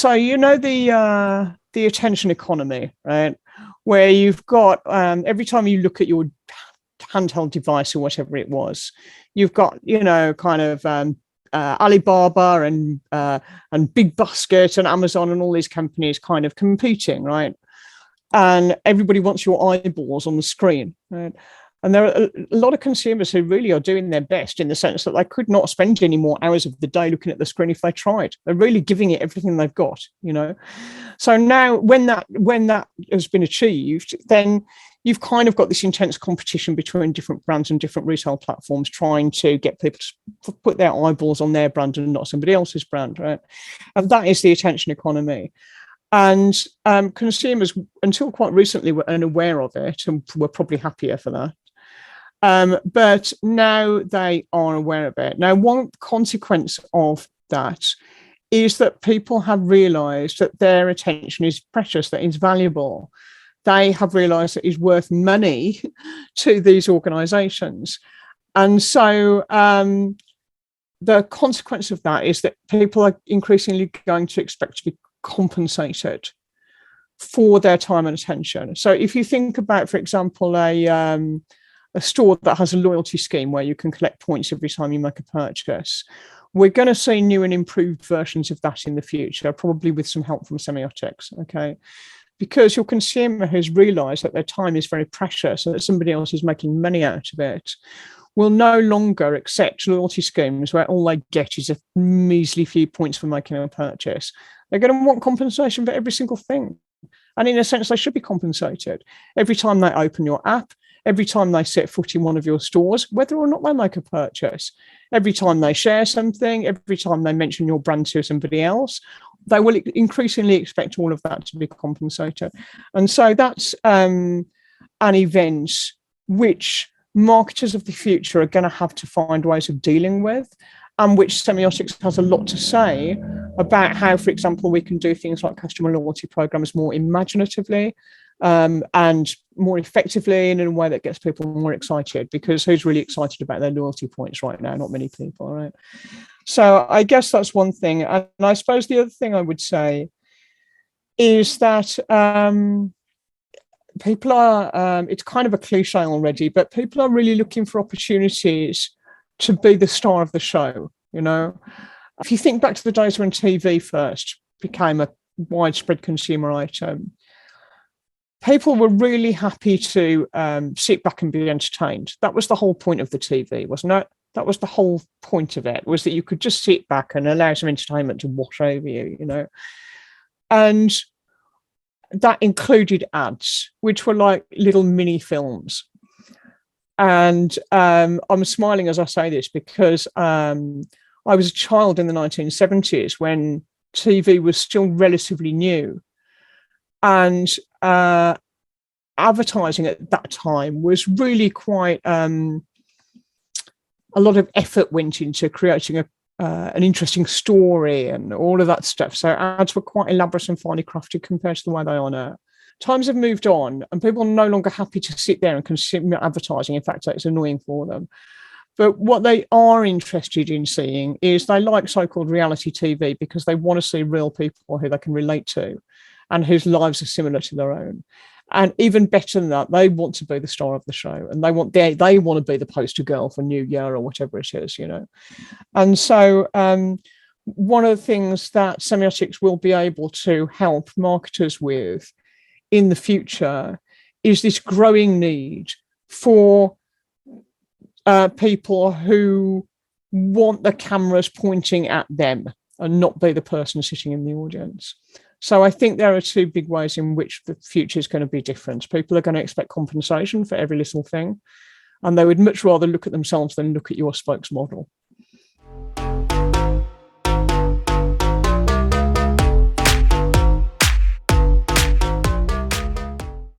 So the attention economy, right? Where you've got every time you look at your handheld device or whatever it was, you've got Alibaba and Big Basket and Amazon and all these companies kind of competing, right? And everybody wants your eyeballs on the screen, right? And there are a lot of consumers who really are doing their best in the sense that they could not spend any more hours of the day looking at the screen if they tried. They're really giving it everything they've got, So now when that has been achieved, then you've kind of got this intense competition between different brands and different retail platforms trying to get people to put their eyeballs on their brand and not somebody else's brand, right? And that is the attention economy. And consumers, until quite recently, were unaware of it and were probably happier for that. But now they are aware of it. Now, one consequence of that is that people have realized that their attention is precious, that it's valuable. They have realized that it's worth money to these organizations. And so the consequence of that is that people are increasingly going to expect to be compensated for their time and attention. So if you think about, for example, a store that has a loyalty scheme where you can collect points every time you make a purchase, we're going to see new and improved versions of that in the future, probably with some help from semiotics, okay? Because your consumer has realized that their time is very precious and that somebody else is making money out of it, will no longer accept loyalty schemes where all they get is a measly few points for making a purchase. They're going to want compensation for every single thing. And in a sense, they should be compensated. Every time they open your app, every time they set foot in one of your stores, whether or not they make a purchase, every time they share something, every time they mention your brand to somebody else, they will increasingly expect all of that to be compensated. And so that's an event which marketers of the future are going to have to find ways of dealing with, and which semiotics has a lot to say about how, for example, we can do things like customer loyalty programs more imaginatively, and more effectively and in a way that gets people more excited, because who's really excited about their loyalty points right now? Not many people, right? So I guess that's one thing. And I suppose the other thing I would say is that people are, it's kind of a cliche already, but people are really looking for opportunities to be the star of the show, If you think back to the days when TV first became a widespread consumer item, people were really happy to sit back and be entertained. That was the whole point of the TV, wasn't it? That was the whole point of it, was that you could just sit back and allow some entertainment to wash over you, And that included ads, which were like little mini films. And I'm smiling as I say this because I was a child in the 1970s when TV was still relatively new. And advertising at that time was really quite a lot of effort went into creating an interesting story and all of that stuff. So ads were quite elaborate and finely crafted compared to the way they are now. Times have moved on and people are no longer happy to sit there and consume advertising. In fact, it's annoying for them. But what they are interested in seeing is they like so-called reality TV because they want to see real people who they can relate to and whose lives are similar to their own. And even better than that, they want to be the star of the show, and they want to be the poster girl for New Year or whatever it is, And so one of the things that semiotics will be able to help marketers with in the future is this growing need for people who want the cameras pointing at them and not be the person sitting in the audience. So I think there are two big ways in which the future is going to be different. People are going to expect compensation for every little thing, and they would much rather look at themselves than look at your spokesmodel.